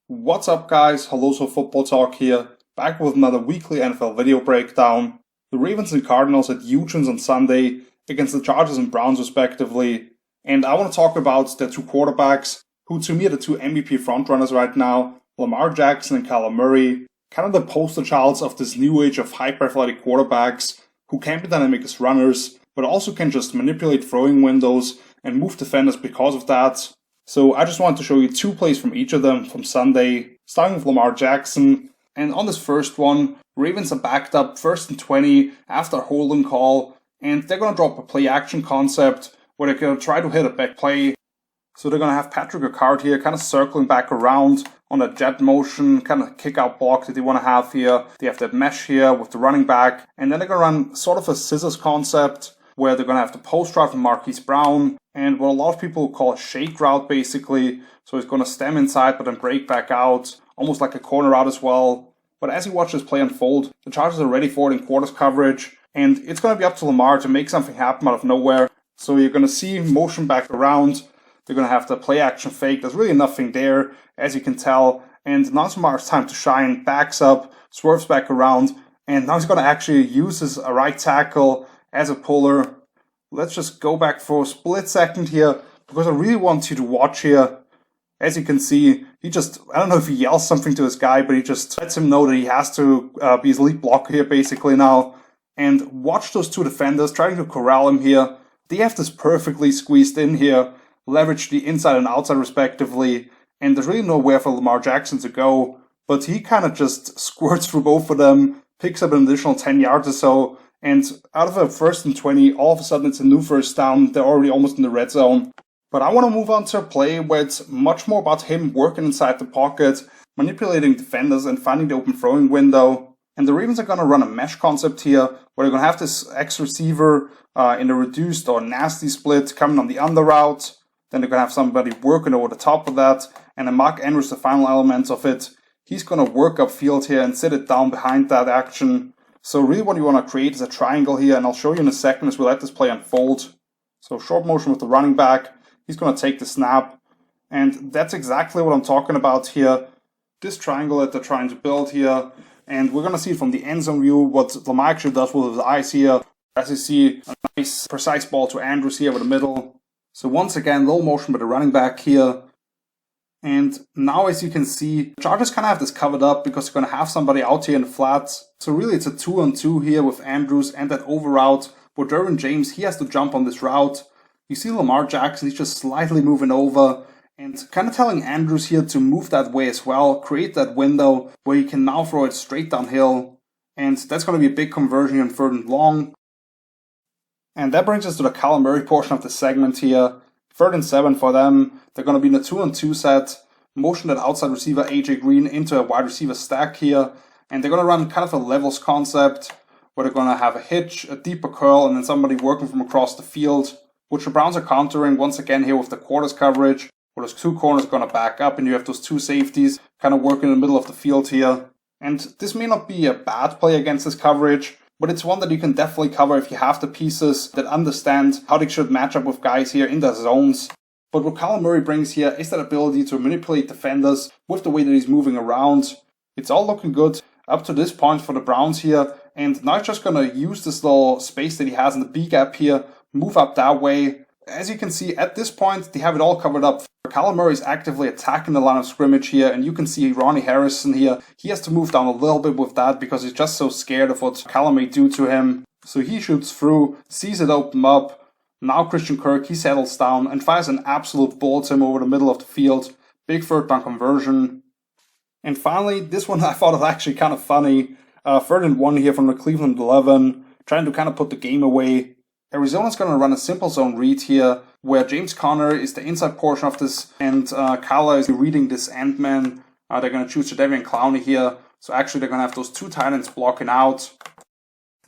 What's up, guys? Hello, so Football Talk here, back with another weekly NFL video breakdown. The Ravens and Cardinals had huge wins on Sunday against the Chargers and Browns respectively, and I want to talk about their two quarterbacks, who to me are the two MVP frontrunners right now, Lamar Jackson and Kyler Murray, kind of the poster childs of this new age of hyper-athletic quarterbacks who can be dynamic as runners, but also can just manipulate throwing windows and move defenders because of that. So I just wanted to show you two plays from each of them from Sunday, starting with Lamar Jackson. And on this first one, Ravens are backed up 1st and 20 after a holding call, and they're going to drop a play action concept where they're going to try to hit a back play. So they're going to have Patrick Ricard here kind of circling back around on a jet motion, kind of kick out block that they want to have here. They have that mesh here with the running back, and then they're going to run sort of a scissors concept where they're going to have the post route from Marquise Brown, and what a lot of people call a shake route basically. So he's going to stem inside but then break back out, almost like a corner route as well. But as you watch this play unfold, the Chargers are ready for it in quarters coverage, and it's going to be up to Lamar to make something happen out of nowhere. So you're going to see motion back around. They're going to have the play action fake. There's really nothing there, as you can tell. And now it's Lamar's time to shine. Backs up, swerves back around, and now he's going to actually use his right tackle as a puller. Let's just go back for a split second here, because I really want you to watch here. As you can see, I don't know if he yells something to his guy, but he just lets him know that he has to be his lead blocker here basically now. And watch those two defenders trying to corral him here. They have this perfectly squeezed in here, leverage the inside and outside respectively, and there's really nowhere for Lamar Jackson to go, but he kind of just squirts through both of them, picks up an additional 10 yards or so, and out of a 1st and 20, all of a sudden it's a new first down. They're already almost in the red zone. But I want to move on to a play where it's much more about him working inside the pocket, manipulating defenders and finding the open throwing window. And the Ravens are going to run a mesh concept here, where they're going to have this X receiver in a reduced or nasty split coming on the under route. Then they're going to have somebody working over the top of that. And then Mark Andrews, the final element of it, he's going to work upfield here and sit it down behind that action. So really what you want to create is a triangle here, and I'll show you in a second as we let this play unfold. So short motion with the running back. He's going to take the snap. And that's exactly what I'm talking about here. This triangle that they're trying to build here. And we're going to see it from the end zone view, what Lamar actually does with his eyes here. As you see, a nice precise ball to Andrews here over the middle. So once again, low motion with the running back here. And now as you can see, the Chargers kind of have this covered up because they're going to have somebody out here in the flats. So really it's a 2-on-2 here with Andrews and that over route. But Derwin James, he has to jump on this route. You see Lamar Jackson, he's just slightly moving over and kind of telling Andrews here to move that way as well. Create that window where he can now throw it straight downhill. And that's going to be a big conversion in 3rd and long. And that brings us to the Kyler Murray portion of the segment here. 3rd and 7 for them. They're going to be in a 2-on-2 set. Motion that outside receiver AJ Green into a wide receiver stack here. And they're going to run kind of a levels concept where they're going to have a hitch, a deeper curl, and then somebody working from across the field, which the Browns are countering once again here with the quarters coverage, where those two corners are going to back up and you have those two safeties kind of working in the middle of the field here. And this may not be a bad play against this coverage, but it's one that you can definitely cover if you have the pieces that understand how they should match up with guys here in their zones. But what Kyler Murray brings here is that ability to manipulate defenders with the way that he's moving around. It's all looking good up to this point for the Browns here. And now he's just going to use this little space that he has in the B gap here, move up that way. As you can see, at this point, they have it all covered up. Kyler Murray is actively attacking the line of scrimmage here, and you can see Ronnie Harrison here. He has to move down a little bit with that because he's just so scared of what Kyler may do to him. So he shoots through, sees it open up. Now Christian Kirk, he settles down and fires an absolute bullet to him over the middle of the field. Big 3rd down conversion. And finally, this one I thought was actually kind of funny. 3rd and 1 here from the Cleveland 11, trying to kind of put the game away. Arizona's going to run a simple zone read here, where James Conner is the inside portion of this, and Kyler is reading this end man. They're going to choose Jadeveon Clowney here, so actually they're going to have those two tight ends blocking out.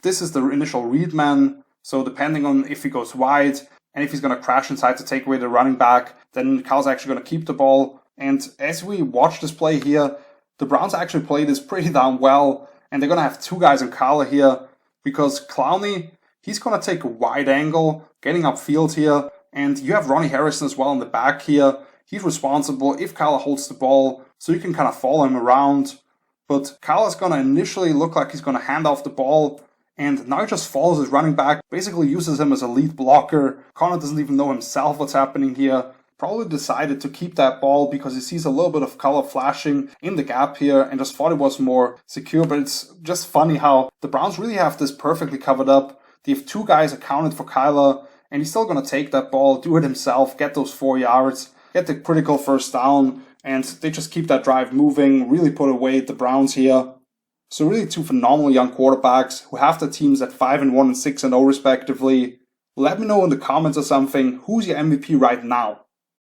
This is the initial read man, so depending on if he goes wide, and if he's going to crash inside to take away the running back, then Kyle's actually going to keep the ball. And as we watch this play here, the Browns actually play this pretty damn well, and they're going to have two guys in Kyler here, because Clowney, he's going to take a wide angle, getting upfield here, and you have Ronnie Harrison as well in the back here. He's responsible if Kyler holds the ball, so you can kind of follow him around. But Kyler's going to initially look like he's going to hand off the ball, and now he just follows his running back, basically uses him as a lead blocker. Connor doesn't even know himself what's happening here. Probably decided to keep that ball because he sees a little bit of color flashing in the gap here and just thought it was more secure. But it's just funny how the Browns really have this perfectly covered up. They have 2 guys accounted for Kyler, and he's still going to take that ball, do it himself, get those 4 yards, get the critical first down, and they just keep that drive moving, really put away the Browns here. So really 2 phenomenal young quarterbacks who have their teams at 5-1 and 6-0 respectively. Let me know in the comments or something, who's your MVP right now?